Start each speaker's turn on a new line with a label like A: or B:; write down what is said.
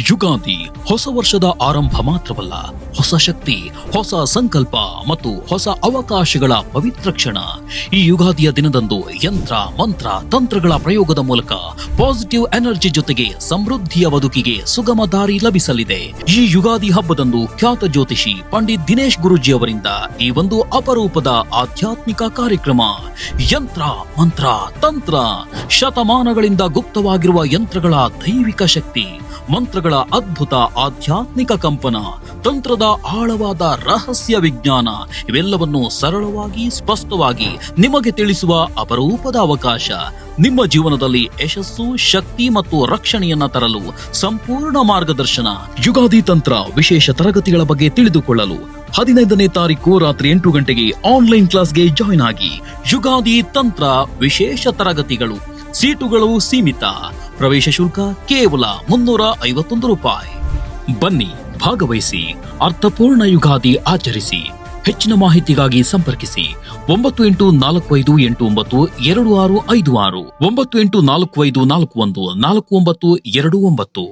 A: ಯುಗಾದಿ ಹೊಸ ವರ್ಷದ ಆರಂಭ ಮಾತ್ರವಲ್ಲ, ಹೊಸ ಶಕ್ತಿ, ಹೊಸ ಸಂಕಲ್ಪ ಮತ್ತು ಹೊಸ ಅವಕಾಶಗಳ ಪವಿತ್ರ ಕ್ಷಣ. ಈ ಯುಗಾದಿಯ ದಿನದಂದು ಯಂತ್ರ, ಮಂತ್ರ, ತಂತ್ರಗಳ ಪ್ರಯೋಗದ ಮೂಲಕ ಪಾಸಿಟಿವ್ ಎನರ್ಜಿ ಜೊತೆಗೆ ಸಮೃದ್ಧಿಯ ಬದುಕಿಗೆ ಸುಗಮ ದಾರಿ ಲಭಿಸಲಿದೆ. ಈ ಯುಗಾದಿ ಹಬ್ಬದಂದು ಖ್ಯಾತ ಜ್ಯೋತಿಷಿ ಪಂಡಿತ್ ದಿನೇಶ್ ಗುರೂಜಿ ಅವರಿಂದ ಈ ಒಂದು ಅಪರೂಪದ ಆಧ್ಯಾತ್ಮಿಕ ಕಾರ್ಯಕ್ರಮ. ಯಂತ್ರ, ಮಂತ್ರ, ತಂತ್ರ, ಶತಮಾನಗಳಿಂದ ಗುಪ್ತವಾಗಿರುವ ಯಂತ್ರಗಳ ದೈವಿಕ ಶಕ್ತಿ, ಮಂತ್ರಗಳ ಅದ್ಭುತ ಆಧ್ಯಾತ್ಮಿಕ ಕಂಪನ, ತಂತ್ರದ ಆಳವಾದ ರಹಸ್ಯ ವಿಜ್ಞಾನ, ಇವೆಲ್ಲವನ್ನು ಸರಳವಾಗಿ, ಸ್ಪಷ್ಟವಾಗಿ ನಿಮಗೆ ತಿಳಿಸುವ ಅಪರೂಪದ ಅವಕಾಶ. ನಿಮ್ಮ ಜೀವನದಲ್ಲಿ ಯಶಸ್ಸು, ಶಕ್ತಿ ಮತ್ತು ರಕ್ಷಣೆಯನ್ನ ತರಲು ಸಂಪೂರ್ಣ ಮಾರ್ಗದರ್ಶನ. ಯುಗಾದಿ ತಂತ್ರ ವಿಶೇಷ ತರಗತಿಗಳ ಬಗ್ಗೆ ತಿಳಿದುಕೊಳ್ಳಲು 15ನೇ ತಾರೀಕು ರಾತ್ರಿ 8 ಗಂಟೆಗೆ ಆನ್ಲೈನ್ ಕ್ಲಾಸ್ಗೆ ಜಾಯ್ನ್ ಆಗಿ. ಯುಗಾದಿ ತಂತ್ರ ವಿಶೇಷ ತರಗತಿಗಳು, ಸೀಟುಗಳು ಸೀಮಿತ, ಪ್ರವೇಶ ಶುಲ್ಕ ಕೇವಲ 351 ರೂಪಾಯಿ. ಬನ್ನಿ, ಭಾಗವಹಿಸಿ, ಅರ್ಥಪೂರ್ಣ ಯುಗಾದಿ ಆಚರಿಸಿ. ಹೆಚ್ಚಿನ ಮಾಹಿತಿಗಾಗಿ ಸಂಪರ್ಕಿಸಿ 9845892656, 9845414929.